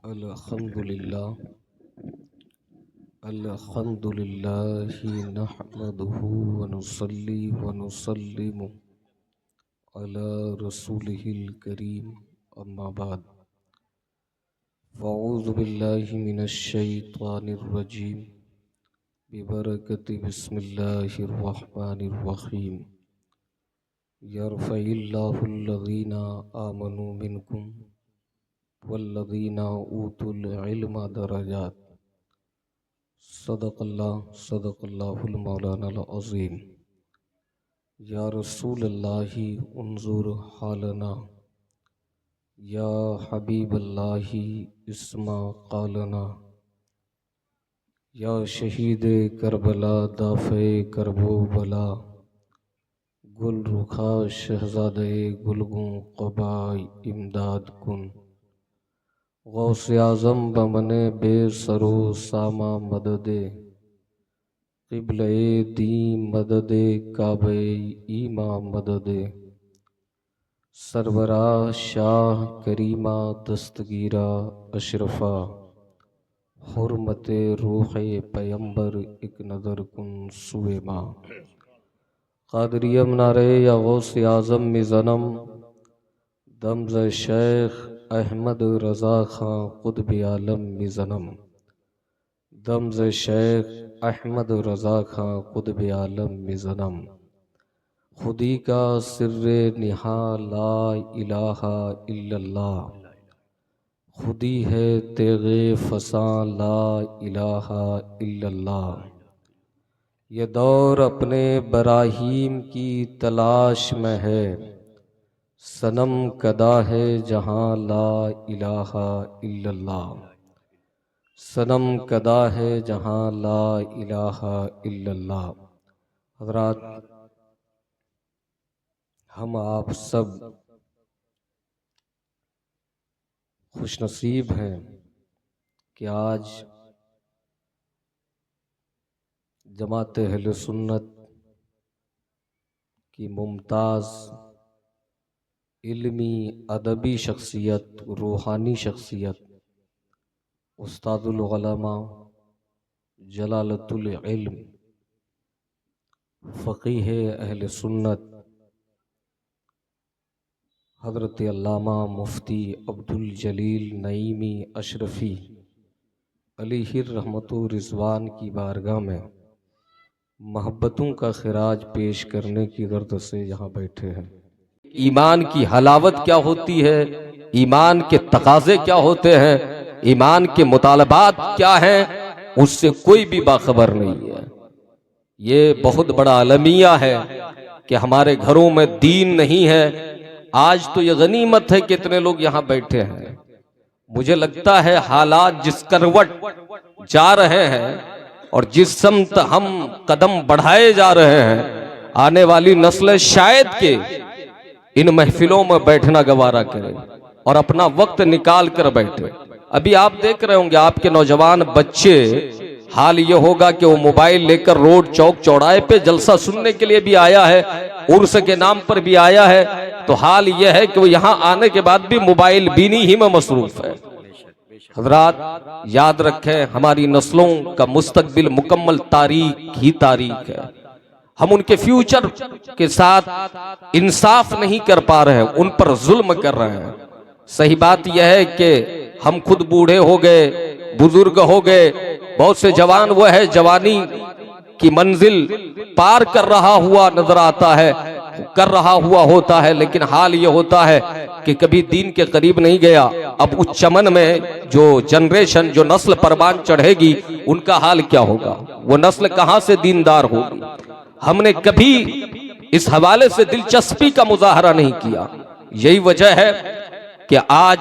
अल्हम्दुलिल्लाहि नहमदुहु व नुसल्ली व नुसल्लिमु अला रसूलिहिल करीम अम्मा बाद फ़अऊज़ु बिल्लाहि मिनश शैतानिर रजीम बिबरकति बिस्मिल्लाहिर रहमानिर रहीम यरफ़इल्लाहुल्लज़ीना आमनू मिनकुम वल्लज़ीना ऊतुल इल्मा दरजात सदक़ल्लाहुल मौलानाल अज़ीम। या रसूलल्लाहि उन्ज़ुर हालना या हबीबल्लाहि इस्मा क़ालना या शहीद करबला दाफ़े करबो बला गुल रुखा शहज़ादे गुलगुं क़बाई इमदाद कुन गौसे आज़म बमने बेसरो सामा मददे क़िबले दी मददे काबे ईमा मददे सरवरा शाह करीमा दस्तगीरा अशरफा हुर्मते रूहे पैगंबर एक नज़र कुन सुए माँ क़ादरियम नारे या गौसे आज़म में ज़नम दमज़ शेख अहमद रज़ा खां क़ुत्ब आलम में ज़नम दमज़ शेख अहमद रज़ा खां क़ुत्ब आलम में ज़नम खुदी का सिर्रे निहा ला इलाहा इल्लल्लाह खुदी है तेगे फसा ला इलाहा इल्लल्लाह। ये दौर अपने बराहीम की तलाश में है सनम कदा है जहाँ ला इलाहा इल्लल्लाह सनम कदा है जहाँ ला इलाहा इल्लल्लाह। हज़रात, हम आप सब खुशनसीब हैं कि आज जमात अहले सुन्नत की मुमताज़ इल्मी अदबी शख्सियत, रूहानी शख्सियत उस्तादुल उलमा जलालतुल इल्म फ़क़ीह अहले सुन्नत हज़रत अल्लामा मुफ्ती अब्दुल जलील नईमी अशरफ़ी अलैहिर रहमतु रिज़वान की बारगाह में मोहब्बतों का खिराज पेश करने की गर्द से यहाँ बैठे हैं। ईमान की हलावत क्या होती है, ईमान के तकाज़े क्या होते हैं, ईमान के मुतालबात क्या हैं, उससे कोई भी बाखबर नहीं है। ये बहुत बड़ा अलमिया है कि हमारे घरों में दीन नहीं है। आज तो ये गनीमत है कि इतने लोग यहाँ बैठे हैं। मुझे लगता है हालात जिस करवट जा रहे हैं और जिस समत हम कदम बढ़ाए जा रहे हैं, आने वाली नस्ल शायद के इन महफिलों में बैठना गवारा करे और अपना वक्त निकाल कर बैठे। अभी आप देख रहे होंगे आपके नौजवान बच्चे, हाल ये होगा कि वो मोबाइल लेकर रोड चौक चौराहे पे जलसा सुनने के लिए भी आया है, उर्स के नाम पर भी आया है, तो हाल यह है कि वो यहाँ आने के बाद भी मोबाइल बीनी ही में मसरूफ है। हज़रात, याद रखें, हमारी नस्लों का मुस्तकबिल मुकम्मल तारीख ही तारीख है। हम उनके फ्यूचर के साथ इंसाफ नहीं कर पा रहे हैं, उन पर जुल्म कर रहे हैं। सही बात यह है कि हम खुद बूढ़े हो गए, बुजुर्ग हो गए, बहुत से जवान वो है जवानी की मंजिल पार कर रहा हुआ नजर आता है, कर रहा हुआ होता है, लेकिन हाल ये होता है कि कभी दीन के करीब नहीं गया। अब उस चमन में जो जनरेशन, जो नस्ल परवान चढ़ेगी, उनका हाल क्या होगा? वो नस्ल कहां से दीनदार होगी? हमने कभी इस हवाले से दिलचस्पी का मुजाहरा नहीं किया। यही वजह है कि आज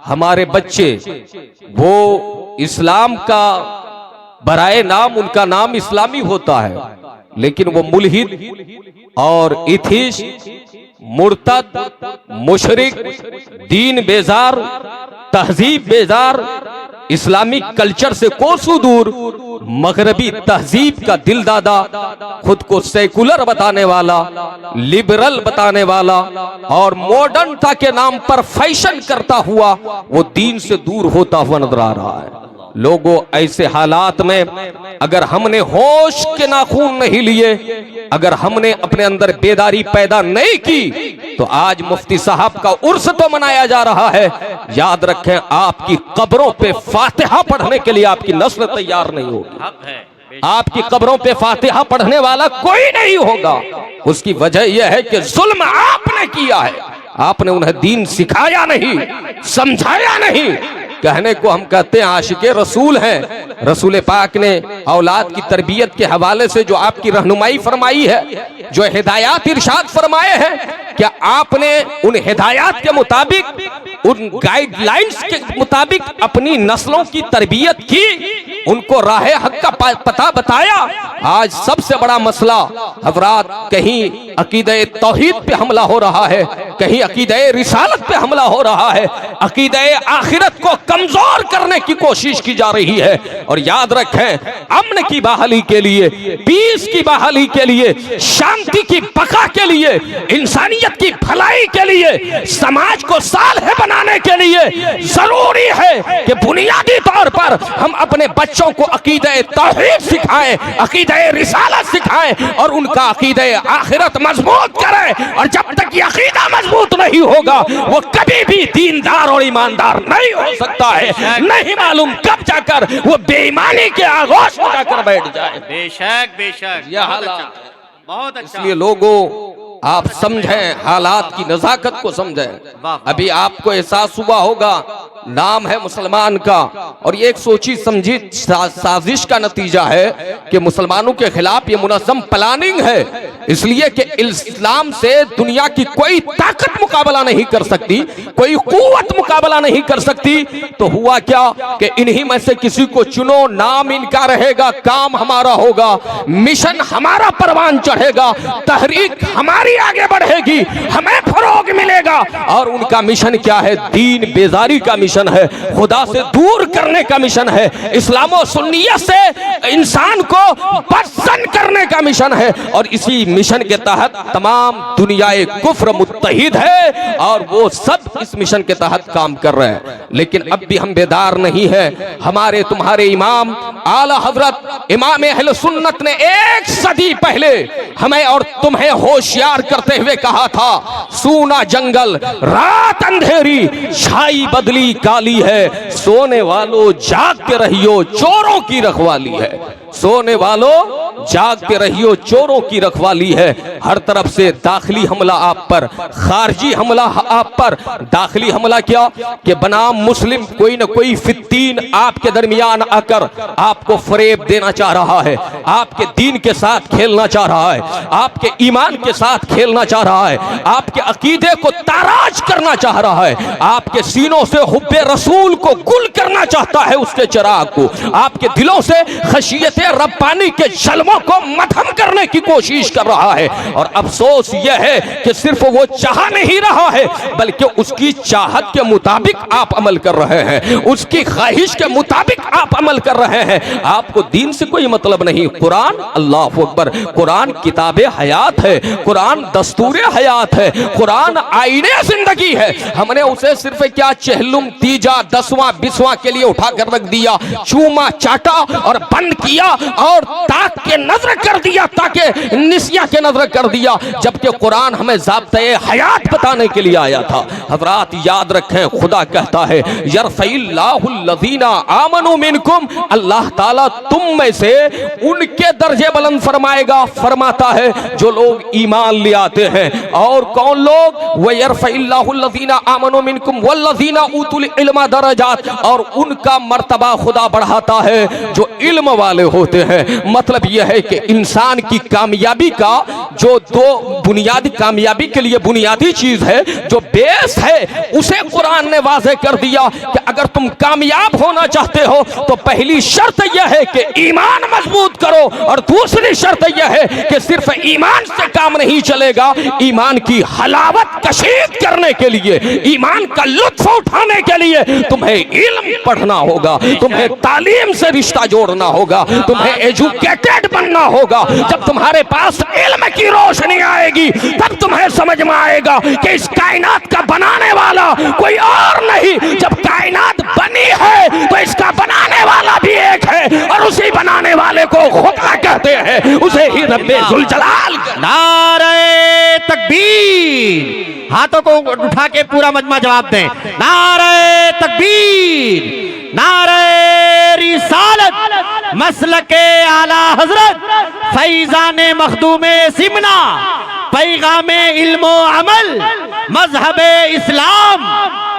हमारे बच्चे वो इस्लाम का बराए नाम, उनका नाम इस्लामी होता है, लेकिन वो मुल्हिद और एथिस्ट, मुर्तद, मुशरिक, दीन बेजार, तहजीब बेजार, इस्लामिक कल्चर से कोसों दूर, मगरबी तहजीब का दिल दादा, खुद को सेकुलर बताने वाला, लिबरल बताने वाला और मॉडर्नता के नाम पर फैशन करता हुआ वो दीन से दूर होता हुआ नजर आ रहा है। लोगों, ऐसे हालात में अगर हमने होश के नाखून नहीं लिए, अगर हमने अपने अंदर बेदारी पैदा नहीं की, तो आज मुफ्ती साहब का उर्स तो मनाया जा रहा है, याद रखें आपकी कब्रों पे फातिहा पढ़ने के लिए आपकी नस्ल तैयार नहीं होगी। आपकी कब्रों पे फातिहा पढ़ने वाला कोई नहीं होगा। उसकी वजह यह है कि जुल्म आपने किया है, आपने उन्हें दीन सिखाया नहीं, समझाया नहीं। कहने को हम कहते हैं आशिके रसूल हैं। रसूल पाक ने औलाद की तरबियत के हवाले से जो आपकी रहनुमाई फरमाई है, जो हिदायत इरशाद फरमाए हैं, क्या आपने उन हिदायत के मुताबिक, उन गाइडलाइंस के मुताबिक अपनी नस्लों की तरबियत की, उनको राह हक का पता बताया? आज सबसे बड़ा मसला हजरात, कहीं अकीदे तौहीद पे हमला हो रहा है, कहीं अकीदे रिसालत पे हमला हो रहा है, अकीदे आखिरत को कमजोर करने की कोशिश की जा रही है। और याद रखें, अमन की बहाली के लिए, पीस की बहाली के लिए, शांति की बका के लिए, इंसानियत की भलाई के लिए, समाज को सालह बनाने के लिए जरूरी है कि बुनियादी तौर पर हम अपने बच्चों को अकीदे तौहीद सिखाएं, अकीदे रिसालत सिखाएं और उनका अकीदे आखिरत मजबूत करें। और जब तक ये अकीदा मजबूत नहीं होगा, वो कभी भी दीनदार और ईमानदार नहीं हो सकता है। नहीं मालूम कब जाकर वो बेईमानी के आगोश में जाकर बैठ जाए। बेशक बेशक, यह हालात, बहुत अच्छा। इसलिए लोगों, आप समझें, हालात की नजाकत को समझें। अभी आपको एहसास हुआ होगा, नाम है मुसलमान का, और ये एक सोची समझी साजिश का नतीजा है कि मुसलमानों के खिलाफ ये मुनज़्ज़म प्लानिंग है, इसलिए कि इस्लाम से दुनिया की कोई ताकत मुकाबला नहीं कर सकती, कोई कुव्वत मुकाबला नहीं कर सकती। तो हुआ क्या कि इन्हीं में से किसी को चुनो, नाम इनका रहेगा, काम हमारा होगा, मिशन हमारा परवान चढ़ेगा, तहरीक हमारी आगे बढ़ेगी, हमें फरोग मिलेगा। और उनका मिशन क्या है? दीन बेजारी का मिशन है, खुदा से दूर करने का मिशन है, इस्लामो सुन्नियत से इंसान को बदसन करने का मिशन है। और इसी मिशन के तहत तमाम दुनियाए कुफ्र मुत्तहिद है और वो सब इस मिशन के तहत काम कर रहे हैं। लेकिन अब भी हम बेदार नहीं है। हमारे तुम्हारे इमाम आला हजरत इमाम अहले सुन्नत ने 1 सदी पहले हमें और तुम्हें होशियार करते हुए कहा था, सूना जंगल, रात अंधेरी, छाई बदली काली है, सोने वालों जागते रहियो, चोरों की रखवाली है। सोने वालों जागते रहियो, चोरों की रखवाली है। हर तरफ से दाखिली हमला आप पर, खारजी हमला आप पर। दाखिली हमला क्या कि बनाम मुस्लिम कोई न कोई फित्तीन आपके दरमियान आकर आपको फरेब देना चाह रहा है, आपके दीन के साथ खेलना चाह रहा है, आपके ईमान के साथ खेलना चाह रहा है, आपके अकीदे को ताराज करना चाह रहा है, आपके सीनों से हुब्बे रसूल को गुल करना चाहता है, उसके चिराग को, आपके दिलों से खशियत रब्बानी के जलवों को मध्यम करने की कोशिश कर रहा है। और अफसोस यह है कि सिर्फ वो चाह नहीं रहा है, बल्कि उसकी चाहत के मुताबिक आप अमल कर रहे हैं, उसकी ख्वाहिश के मुताबिक आप अमल कर रहे हैं। आपको दीन से कोई मतलब नहीं। कुरान, अल्लाह अकबर, कुरान किताबे हयात है, कुरान दस्तूरे हयात है, कुरान आईने जिंदगी है। हमने उसे सिर्फ क्या चहलुम तीजा 10वां 20वां के लिए उठा कर रख दिया, चूमा चाटा और बंद किया और ताक के नजर कर दिया, ताकि निसिया के नजर कर दिया, जबकि कुरान हमें ज़ाब्ते हयात बताने के लिए आया था। हजरात याद रखें, खुदा कहता है यरफ़इल्लाहुल्लज़ीना आमनू मिनकुम, अल्लाह ताला तुम में से उनके दर्जे बुलंद फरमाएगा, फरमाता है जो लोग ईमान ले आते हैं। और कौन लोग? व यरफ़इल्लाहुल्लज़ीना आमनू मिनकुम वल्लज़ीना ऊतुल इल्मा दरजात, और उनका मर्तबा खुदा बढ़ाता है जो इल्म वाले होते हैं। मतलब यह है कि इंसान की कामयाबी का जो दो बुनियादी कामयाबी के लिए बुनियादी चीज है, जो बेस है, उसे कुरान ने वाज़ेह कर दिया कि अगर तुम कामयाब होना चाहते हो तो पहली शर्त यह है कि ईमान मजबूत करो, और दूसरी शर्त यह है कि सिर्फ ईमान से काम नहीं चलेगा, ईमान की हलावत कशीद करने के लिए, ईमान का लुत्फ उठाने के लिए तुम्हें इल्म पढ़ना होगा, तुम्हें तालीम से रिश्ता जोड़ना होगा, तुम्हें एजुकेटेड बनना होगा। जब तुम्हारे पास इल्म की रोशनी आएगी तब तुम्हें समझ में आएगा कि इस कायनात का बनाने वाला कोई और नहीं। जब कायनात बनी है तो इसका बनाने वाला भी एक है, और उसी बनाने वाले को खुदा कहते हैं, उसे ही रब्बे जुल जलाल। नारे तकबीर, हाथों को उठा के पूरा मजमा जवाब दें। नारे तकबीर, नारे रिसालत, मसलके आला हजरत, फैजाने मखदूमे सिमना, पैगामे इल्मो अमल, मजहबे इस्लाम।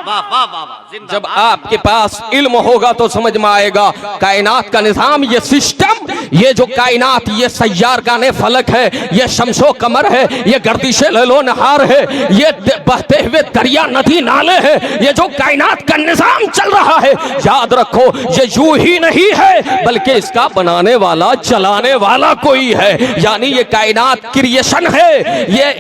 वाह वाह वाह वाह। जब आपके पास इल्म होगा तो समझ में आएगा कायनात का निजाम, ये सिस्टम, ये जो कायनात, ये सय्यारगाने फलक है, ये शमसो कमर है, ये गर्दिशे लैलो नहार है, ये बहते हुए दरिया नदी नाले है, ये जो कायनात का निजाम चल रहा है, याद रखो ये यूं ही नहीं है बल्कि इसका बनाने वाला, चलाने वाला कोई है। यानी ये कायनात क्रिएशन है, ये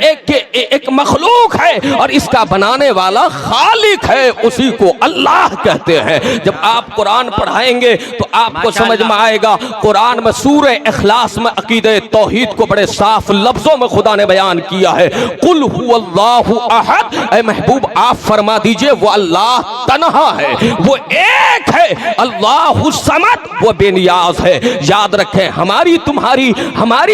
एक मखलूक है, और इसका बनाने वाला खालिक है, उसी को अल्लाह कहते हैं। जब आप कुरान पढ़ाएंगे तो आपको समझ में आएगा। कुरान में सूरह इखलास में अकीदे तौहीद को बड़े साफ लफ्जों में खुदा ने बयान किया है। कुल हुवल्लाहु अहद, ऐ महबूब आप फरमा दीजिए वो अल्लाह तन्हा है, वो एक है, अल्लाहु समद, वो बेनियाज है। याद रखें हमारी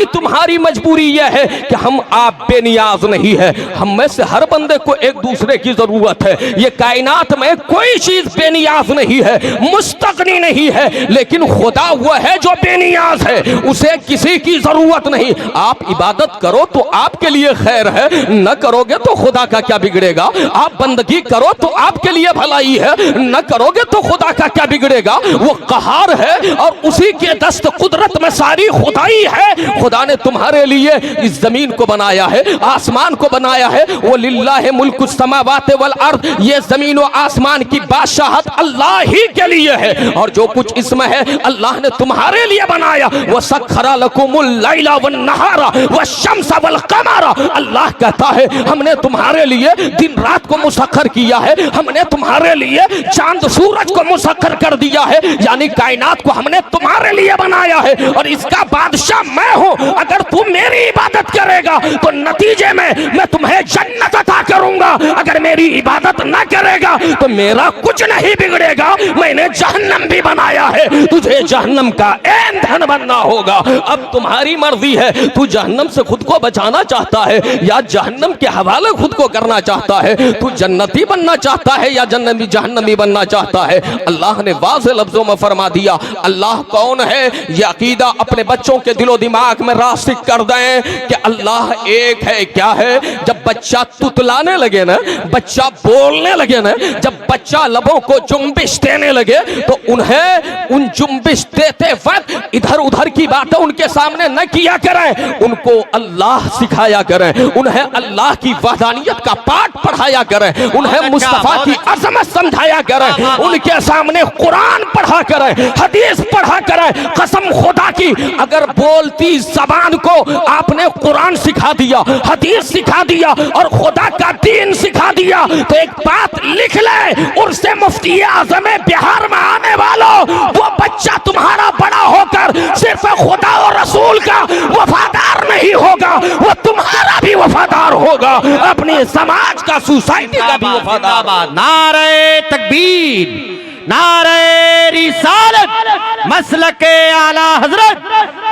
तुम्हारी मजबूरी यह है कि हम आप बेनियाज नहीं है, हम में से हर बंदे को एक दूसरे की जरूरत है। ये कायनात में कोई चीज बेनियाज नहीं है, मुस्तगनी नहीं है, लेकिन खुदा वो है जो बेनियाज है, उसे किसी की जरूरत नहीं। आप इबादत करो तो आपके लिए खैर है, न करोगे तो खुदा का क्या बिगड़ेगा। आप बंदगी करो तो आपके लिए भलाई है, न करोगे तो खुदा का क्या बिगड़ेगा। वो कहार है और उसी के दस्त कुदरत में सारी खुदाई है। खुदा ने तुम्हारे लिए इस जमीन को बनाया है, आसमान को बनाया है। वो लिल्लाहि मुल्कुस समावाति वल अर्द, ये जमीन और आसमान की बादशाहत अल्लाह ही के लिए है, और जो कुछ इसमें है अल्लाह ने तुम्हारे लिए बनाया। वो सखरा लकुमुल लैला वन नहारा व शम्स वल कमरा, अल्लाह कहता है हमने तुम्हारे लिए दिन रात को मुसख्खर किया है, हमने तुम्हारे लिए चांद सूरज को मुसख्खर कर दिया है, यानी कायनात को हमने तुम्हारे लिए बनाया है, और इसका बादशाह मैं हूं। अगर तू मेरी इबादत करेगा तो नतीजे में मैं तुम्हें जन्नत अता करूंगा, अगर मेरी इबादत ना करेगा तो मेरा कुछ नहीं बिगड़ेगा। मैंने जहन्नम भी बनाया है, तुझे जहन्नम का ईंधन बनना होगा। अब तुम्हारी मर्जी है, तू जहन्नम से खुद को बचाना चाहता है या जहन्नम के हवाले खुद को करना चाहता है, तू जन्नती बनना चाहता है या जहन्नमी बनना चाहता है। अल्लाह ने वाज़ेह लफ्जों में फरमा दिया अल्लाह कौन है। ये अकीदा अपने बच्चों के दिलो दिमाग में रासिक कर दें कि अल्लाह एक है। क्या है? जब बच्चा तुतलाने लगे ना, बच्चा बोलने लगे ना, जब बच्चा लबों को जुम्बिश देने लगे तो उन्हें उन जुम्बिश देते वक्त इधर उधर की बातें उनके सामने न किया करें, उनको अल्लाह सिखाया करें, उन्हें अल्लाह की वहदानियत का पाठ पढ़ाया करें, उन्हें मुस्तफा की अजमत समझाया करें, उनके सामने कुरान पढ़ा करें, हदीस पढ़ा करें। कसम खुदा की अगर बोलती जबान को आपने कुरान सिखा दिया, हदीस सिखा दिया और खुदा का दीन सिखा दिया तो एक बात लिख ले, उर्से मुफ्ती आज़म बिहार में आने वालों, वो बच्चा तुम्हारा बड़ा होकर सिर्फ खुदा और रसूल का वफादार नहीं होगा, वो तुम्हारा भी वफादार होगा, अपने समाज का, सोसाइटी का भी वफादार। नारे तकबीर, नारे रिसालत, मसलके आला हजरत,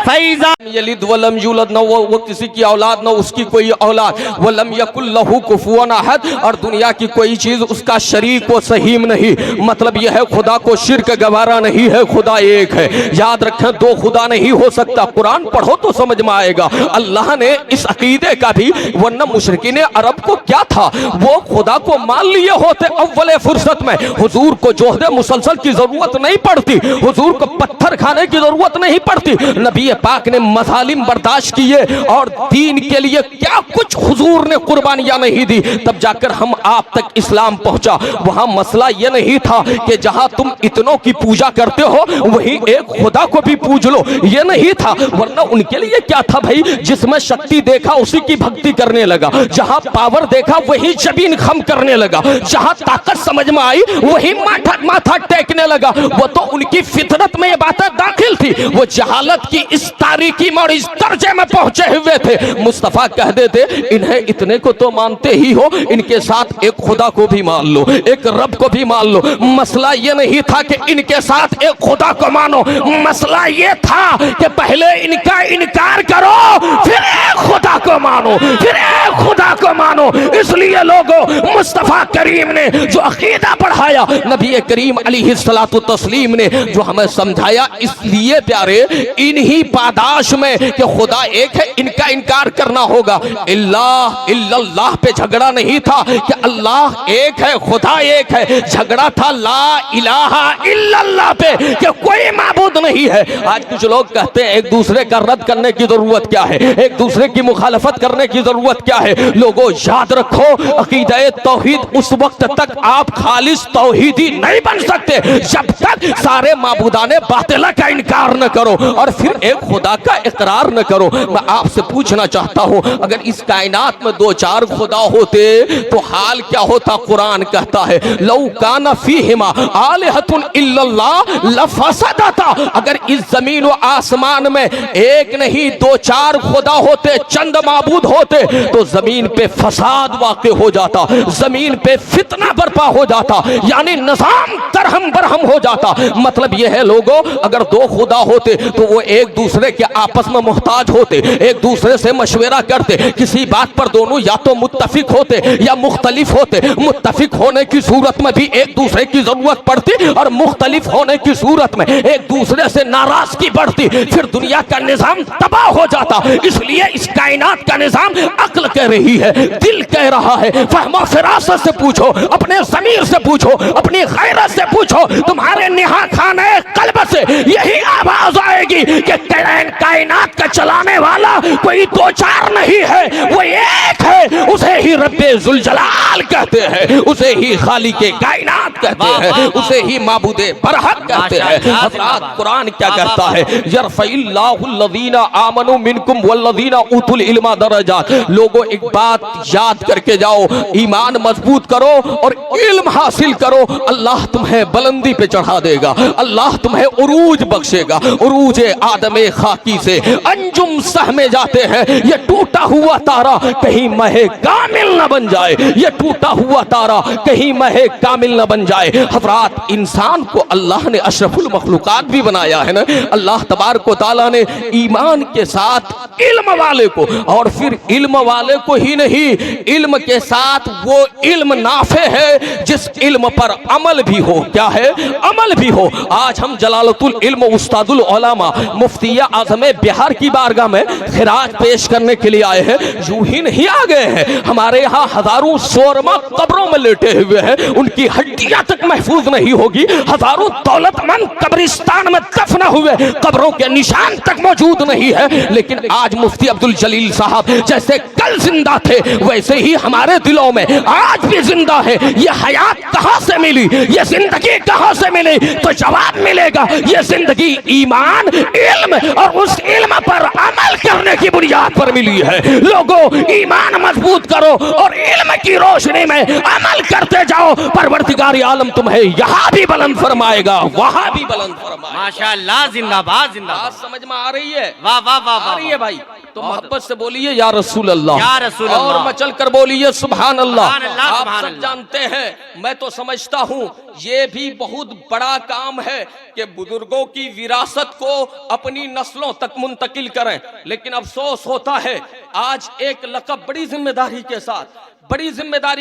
फैजा यलिद वलम यूलद, न वो किसी की औलाद न उसकी कोई औलाद, वलम यकुल लहू कुफुवन अहद, और दुनिया की कोई चीज उसका शरीक व सहीम नहीं। मतलब यह है खुदा को शिर्क गवारा नहीं है, खुदा एक है। याद रखें, दो खुदा नहीं हो सकता। कुरान पढ़ो तो समझ में आएगा। अल्लाह ने इस अकीदे का भी, वरना मुशरिकीन अरब को क्या था, वो खुदा को मान लिए होते अव्वले फुर्सत में। हुजूर को जोहदे मुसलसल की जरूरत नहीं पड़ती, हुजूर को पत्थर खाने की जरूरत नहीं पड़ती। नबी पाक ने मजालिम बर्दाश्त किए और दीन के लिए क्या कुछ हुजूर ने कुर्बानियां नहीं दी, तब जाकर हम आप तक इस्लाम पहुंचा। वहां मसला यह नहीं था कि जहां तुम इतनों की पूजा करते हो वहीं एक खुदा को भी पूज लो, यह नहीं था। वरना उनके लिए क्या था भाई, जिसमें शक्ति देखा उसी की भक्ति करने लगा, जहां पावर देखा वही जबीन खम करने लगा, जहां ताकत समझ में आई वही माथा टेकने लगा। वो तो उनकी फितरत में ये बातें दाखिल थी। वो जहालत की इस तारीकी में और इस दर्जे में पहुंचे हुए थे। मुस्तफा कह देते, इन्हें इतने को तो मानते ही हो, इनके साथ एक खुदा को भी मान लो, एक रब को भी मान लो। मसला ये नहीं था कि इनके साथ एक खुदा को मानो, मसला ये था कि पहले इनका इनकार करो फिर एक खुदा को मानो, फिर एक खुदा को मानो। इसलिए लोगों, मुस्तफा करीम ने जो अकीदा पढ़ाया, नबी करीम अलैहिस्सलातु तस्लीम ने जो हमें समझाया, इसलिए प्यारे इन्हीं पादाश में कि खुदा एक है, इनका इनकार करना होगा। इल्लाह इल्लल्लाह पे झगड़ा नहीं था कि अल्लाह एक है, खुदा एक है। झगड़ा था ला इलाहा इल्लल्लाह पे कि कोई माबूद नहीं है। आज कुछ लोग कहते हैं एक दूसरे का रद्द करने की जरूरत क्या है, एक दूसरे की मुखालफत करने की जरूरत क्या है। लोगों, याद रखो, अकीदे तौहीद उस वक्त तक आप खालिस तौहीदी नहीं बन सकते जब तक सारे माबूदाने बातिला का इनकार न करो और फिर एक खुदा का इकरार न करो। मैं आपसे पूछना चाहता हूं, अगर इस कायनात में दो चार खुदा होते तो हाल क्या होता? कुरान कहता है लौ काना फीहिमा आलिहतुन इल्लल्लाह लफसदता। अगर इस जमीन व आसमान में एक नहीं दो चार खुदा होते, चंद माबूद होते, तो जमीन पे फसाद वाक़ हो जाता, जमीन पे फितना बर्पा हो जाता, यानी निजाम तरहम बरहम हो जाता। मतलब यह है लोगों, अगर दो खुदा होते तो वो एक दूसरे के आपस में मोहताज होते, एक दूसरे से मशवरा करते, किसी बात पर दोनों या तो मुत्तफिक होते या मुख्तलिफ होते। मुत्तफिक होने की सूरत में भी एक दूसरे की जरूरत पड़ती और मुख्तलिफ होने की सूरत में एक दूसरे से नाराजगी बढ़ती, फिर दुनिया का निजाम तबाह हो जाता। इसलिए इस कायनात का निजाम अक्ल कह रही है, दिल कह रहा है, फहमा फिरासत से पूछो, अपने ज़मीर से पूछो, अपनी गैरत से पूछो, तुम्हारे निहा खाने कल्ब से यही आवाज आएगी कि कायनात का चलाने वाला कोई दो चार नहीं है, वो एक है। उसे ही रब्बे जुल जलाल कहते हैं, उसे ही खालिके कायनात कहते हैं, उसे ही माबूदे बरहक कहते हैं। हज़रात, कुरान क्या कहता है? यरफ़इल्लाहुल्लज़ीना आमनू मिनकुम वल्लज़ीना उतुल इल्मा दरजात। लोगों, एक बात याद करके जाओ, ईमान मजबूत करो और इल्म हासिल करो, अल्लाह तुम्हें बुलंदी पे चढ़ा देगा, अल्लाह तुम्हें उरूज बख्शेगा। उरूज आदमे खाकी से अंजुम सह में जाते हैं। ये टूटा हुआ तारा कहीं महे कामिल न बन जाए, ये टूटा हुआ तारा कहीं महे कामिल न बन जाए। हज़रात, इंसान को अल्लाह ने अशरफुल मखलूकात भी बनाया है ना। अल्लाह तबारक व तआला ने ईमान के साथ इल्म वाले को, और फिर इल्म वाले को ही नहीं, इल्म के साथ वो इल्म नाफे है जिस इल्म पर अमल भी हो। क्या है? अमल भी हो। आज हम जलालतुल इल्म उस्तादुल उलमा मुफ्तिया आज़म बिहार की बारगाह में खिराज पेश करने के लिए आए हैं। यूं ही नहीं आ गए हैं, हमारे यहाँ हजारों शोरमा कब्रों में लेटे हुए हैं, उनकी हड्डियां तक महफूज नहीं होगी। हजारों दौलतमंद कब्रिस्तान में दफन हुए, कब्रों के निशान तक मौजूद नहीं है। लेकिन आज मुफ्ती अब्दुल जलील साहब जैसे कल जिंदा थे, वैसे ही हमारे दिलों में आज भी जिंदा है। ये हयात कहां से मिली, ये जिंदगी कहां से मिली? तो जवाब मिलेगा, ये जिंदगी ईमान, इल्म और उस इल्म पर अमल करने की बुनियाद पर मिली है। लोगों, ईमान मजबूत करो और इल्म की रोशनी में अमल करते जाओ। परवरदिगार आलम तुम्हें यहाँ भी बुलंद फरमाएगा, वहां भी बुलंद फरमाएगा। माशाअल्लाह, जिंदाबाद जिंदाबाद। समझ में आ रही है? वाह वाह वाह, आ रही है भाई? भाई तो मोहब्बत से बोलिए या रसूल अल्लाह, या रसूल और अल्लाह। मचल कर बोलिए सुभान अल्लाह। सुभान अल्लाह, आप सुभान सब अल्लाह। जानते हैं, मैं तो समझता हूँ ये भी बहुत बड़ा काम है कि बुजुर्गों की विरासत को अपनी नस्लों तक मुंतकिल करें। लेकिन अफसोस होता है आज एक लक़ब बड़ी जिम्मेदारी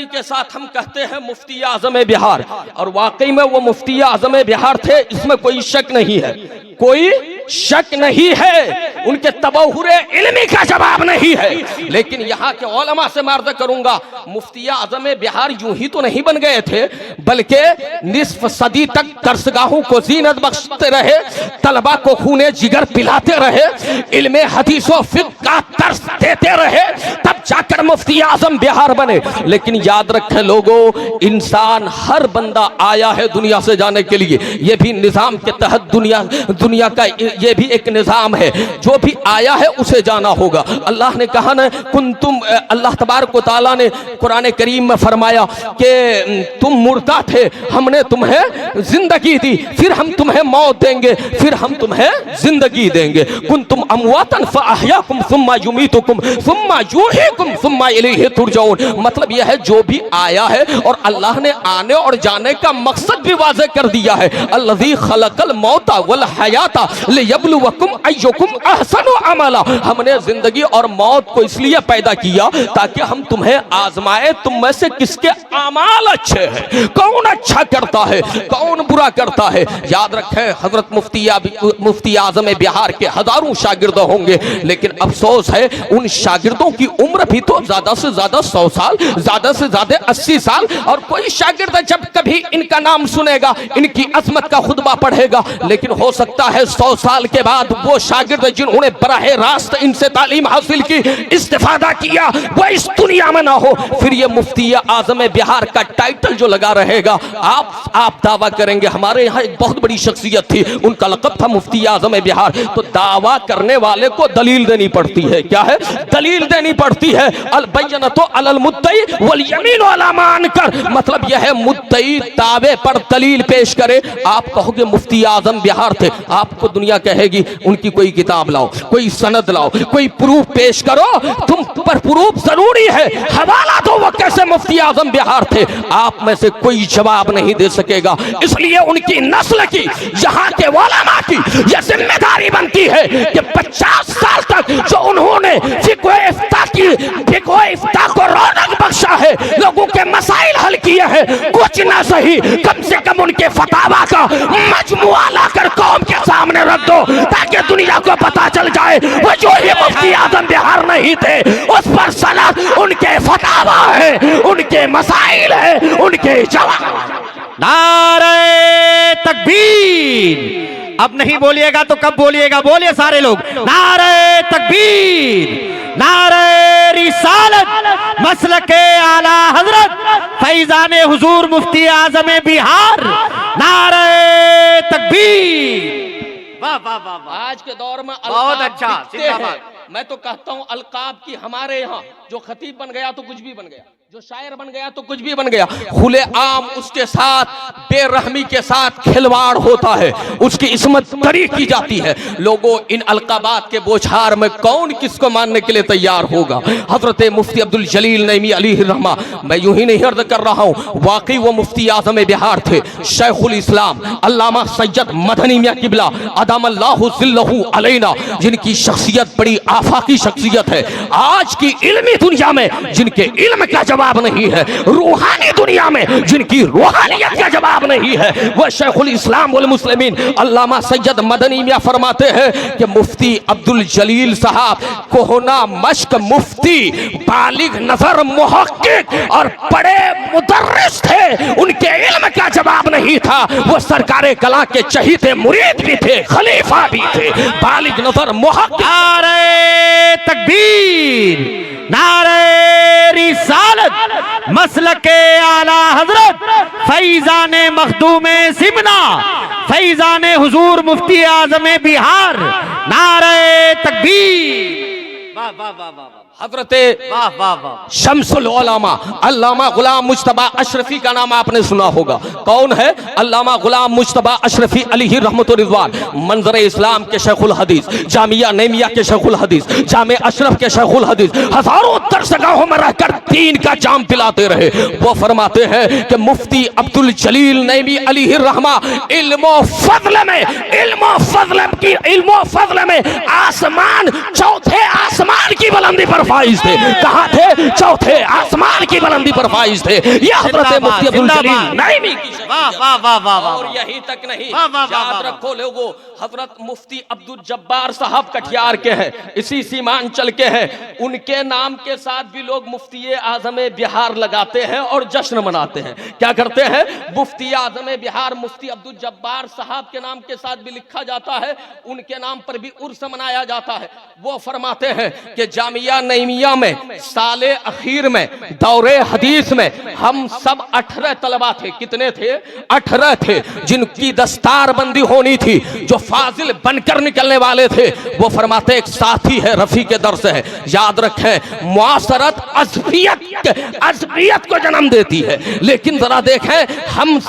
के साथ हम कहते हैं मुफ्ती आज़म बिहार, और वाकई में वो मुफ्ती आज़म बिहार थे, इसमें कोई शक नहीं है, कोई शक नहीं है, उनके तबहुरे इल्मी का जवाब नहीं है। लेकिन यहाँ के उलमा से मार्ज़ करूंगा, मुफ्ती आज़म बिहार यूं ही तो नहीं बन गए थे, बल्कि निस्फ सदी तक दरसगाहों को जीनत बख्शते रहे, तलबा को खूने जिगर पिलाते रहे, इल्मे हदीस व फिक़्ह का दर्स देते रहे, तब जाकर मुफ्ती आज़म बिहार बने। लेकिन याद रखें लोगों, इंसान हर बंदा आया है दुनिया से जाने के लिए, ये भी निज़ाम के तहत दुनिया का ये भी एक निज़ाम है, जो भी आया है उसे जाना होगा। अल्लाह ने कहा ना, कुंतुम, अल्लाह तबारक व तआला ने कुरान करीम में फरमाया कि तुम मुर्दा थे, हमने तुम्हें जिंदगी दी, फिर हम तुम्हें मौत देंगे, फिर हम तुम्हें जिंदगी देंगे। कुंतुम अमवातन फअहयाकुम सुम्मा युमीतुकुम सुम्मा युहीकुम सुम्मा इलैहि तुरजाऊन। मतलब यह है जो भी आया है, और अल्लाह ने आने और जाने का मकसद भी वाज़ेह कर दिया है, अल्लज़ी खलक़ल मौता वल हयाता लियब्लुवकुम अय्युकुम अहसनु अमला। हमने जिंदगी और मौत को इसलिए पैदा किया ताकि हम तुम्हें आजमाए, तुम में से किसके आमाल अच्छे हैं, कौन अच्छा करता है, कौन बुरा करता है। याद रखें, हजरत मुफ्ती आज़म बिहार के हजारों शागिर्द होंगे, लेकिन अफसोस है उन शागिर्दों की उम्र भी तो ज्यादा से ज्यादा 100 साल, ज्यादा से ज्यादा 80 साल। और कोई शागिर्द जब कभी इनका नाम सुनेगा, इनकी अजमत का खुतबा पढ़ेगा, लेकिन हो सकता है 100 साल के बाद वो शागिर्द जिन्होंने बराहे रास्त इनसे तालीम हासिल की, इस्तिफादा किया, वो इस दुनिया में ना हो, फिर ये मुफ्ती आज़म बिहार का टाइटल जो लगा रहेगा, आप दावा करेंगे हमारे यहाँ एक बहुत बड़ी शख्सियत थी, उनका लक़ब था मुफ्ती आज़म बिहार। तो दावा करने वाले को दलील देनी पड़ती है, क्या है, दलील देनी पड़ती है। अल बैनतो अलल मुद्दई वल यमीनु अला मा अनकर, मतलब यह है मुद्दई दावे पर दलील पेश करे। आप कहोगे मुफ्ती आज़म बिहार थे, आपको दुनिया कहेगी उनकी कोई किताब लाओ, कोई सनद लाओ, कोई प्रूफ पेश करो, तुम पर प्रूफ जरूरी है, हवाला दो वो कैसे मुफ्ती आज़म बिहार थे, आप में से कोई जवाब नहीं दे सकेगा। इसलिए उनकी नस्ल की, यहाँ के उलमा की यह जिम्मेदारी बनती है कि 50 साल तक जो उन्होंने फिक़्ह इफ्ता को रौनक बख्शा है, लोगों के मसाइल हल किए हैं, कुछ ना सही कम से कम उनके फतावा का मजमुआ लाकर कौम के सामने रख दो, ताकि दुनिया को पता चल जाए वो जो ही मुफ्ती आज़म बिहार नहीं थे, उस पर सनद उनके फतावा है, उनके मसाइल है, उनके जवाब। नारे तकबीर। अब नहीं बोलिएगा तो कब बोलिएगा, बोलिए सारे लोग, नारे तकबीर, नारे रिसालत, मसलके आला हजरत फैजान हुजूर मुफ्ती आज़म बिहार, नारे तकबीर। वाह वाह वाह वाह। आज के दौर में बहुत अच्छा, दिखते हैं। मैं तो कहता हूँ अलकाब की, हमारे यहाँ जो खतीब बन गया तो कुछ भी बन गया, जो शायर बन गया तो कुछ भी बन गया, खुले आम उसके साथ बेरहमी के साथ खिलवाड़ होता है, उसकी इस्मत तरी की जाती है। लोगों, इन अलकाबात के बोछार में कौन किसको मानने के लिए तैयार होगा। हजरत मुफ्ती अब्दुल जलील नईमी अलैहि रहमा, मैं यूं ही नहीं अर्ज कर रहा हूँ, वाकई वो मुफ्ती आज़म बिहार थे। शेखुल इस्लाम अल्लामा सैयद मदनी मियां किबला अदामल्लाहु ज़िल्लहु अलैना, जिनकी शख्सियत बड़ी आफाकी शख्सियत है, आज की इल्मी दुनिया में जिनके इल्म का जवाब नहीं है, रूहानी दुनिया में जिनकी रूहानियत का जवाब नहीं है, वह शेखुल इस्लाम वल मुस्लिमीन अल्लामा सैयद मदनी मियां फरमाते हैं कि मुफ्ती अब्दुल जलील साहब कोहना मश्क मुफ्ती, बालिग नजर मुहक्किक और बड़े मुदर्रिस थे, उनके इल्म का जवाब नहीं था। वो सरकारे कला के चहीते मुरीद भी थे, खलीफा भी थे, बालिग नजर मुहक्किक। नारे तकबीर, नारे रिसालत, मसलके आला हजरत फैजान मखदूमे सिमना, फैजान हुजूर मुफ्ती आज़म बिहार, नारे तकबीर। वाह वाह वाह वाह। हजरते वाह वाह वाह। शम्सुल उलमा अल्लामा गुलाम मुज्तबा अशरफी का नाम आपने सुना होगा। कौन है? अल्लामा गुलाम मुज्तबा अशरफी अलैहि रहमतुर रिज़वान, मंजर इस्लाम के शेखुल हदीस, जामिया नईमिया के शेखुल हदीस, जामे अशरफ के शेखुल हदीस, हजारों दरसगाहों में रहकर दीन का जाम पिलाते रहे। वो फरमाते हैं कि मुफ्ती अब्दुल जलील नईमी अलैहि रहमा इल्मो फज़ल में आसमान, चौथे आसमान की बुलंदी पर फाइज थे। कहां थे? चौथे आसमान की बुलंदी पर फाइज थे। यह हजरत मुफ्ती अब्दुल जलील नईमी की वाह वाह वाह वाह वाह। और यही तक नहीं, वाह, वाह, वाह, याद वाह। रखो लोगों, हजरत मुफ्ती अब्दुल जब्बार साहब कटिहार के हैं, इसी सीमांचल के हैं। उनके नाम के साथ भी लोग मुफ्ती आजम बिहार लगाते हैं और जश्न मनाते हैं। क्या करते हैं? मुफ्ती आजम बिहार मुफ्ती अब्दुल जब्बार साहब के नाम के साथ भी लिखा जाता है, उनके नाम पर भी उर्स मनाया जाता है। वो फरमाते हैं कि जामिया नईमिया में साले अखीर में दौरे हदीस में हम सब 18 तलबा थे। कितने थे? 18 थे, जिनकी दस्तार बंदी होनी थी, जो फाजिल बनकर निकलने वाले थे। वो फरमाते एक साथी है, रफी के दर से है, याद रखें, मुआसरत अज़बियत को जन्म देती है। लेकिन जरा देखें, हम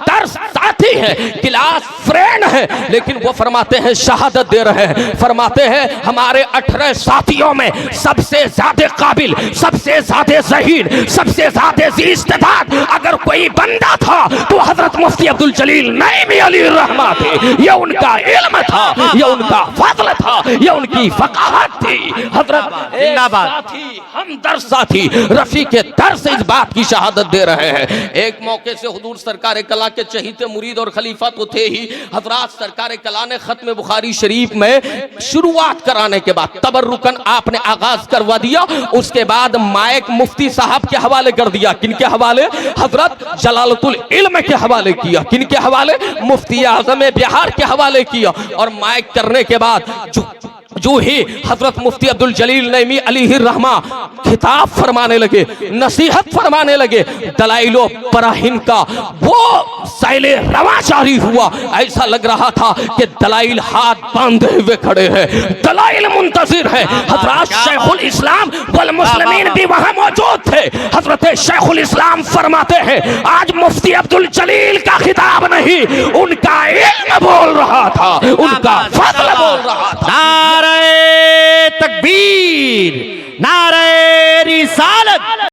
दर्स साथी हैं, क्लास फ्रेंड है, लेकिन वो फरमाते हैं शहादत दे रहे हैं, फरमाते हैं हमारे 18 साथियों में सबसे ज्यादा काबिल, सबसे ज्यादा ज़हीन, सबसे ज्यादा इस्तेदाद अगर कोई बंदा था तो हजरत मुफ्ती अब्दुल जलील नईमी अलैहि रहमा थे। ये उनका इल्म था, ये उनका फज़ल था, ये उनकी फ़क़ाहत थी। हजरत साथी, हमदर्द साथी रफी के दर से इस बात की शहादत दे रहे हैं। एक मौके से हुजूर सरकार कला के चहीते मुरीद और खलीफा तो थे ही, हजरात सरकार कला ने खत्म बुखारी शरीफ में शुरुआत कराने के बाद तबर्रुकन आपने आगाज करवा दिया। उसके बाद माइक मुफ्ती साहब के हवाले कर दिया। किनके हवाले? हजरत जलालतुल इल्म के हवाले किया। किनके हवाले? मुफ्ती आज़म बिहार के हवाले किया। और माइक करने के बाद जो ही हजरत मुफ्ती अब्दुल जलील नईमी अलैहि रहमा खिताब फरमाने लगे, नसीहत फरमाने लगे, दलाइलो बराहिन का वो सैले रवा जारी हुआ। ऐसा लग रहा था कि दलाइल हाथ बांधे हुए खड़े हैं, दलाइल मुंतजिर है। हजरत शेखुल इस्लाम वल मुस्लिमीन भी वहां मौजूद थे। हजरत शेखुल इस्लाम फरमाते हैं आज मुफ्ती अब्दुल जलील का खिताब नहीं, उनका इल्म बोल रहा था, उनका फज़ल बोल रहा था। नारे तकबीर, नारे रिसालत।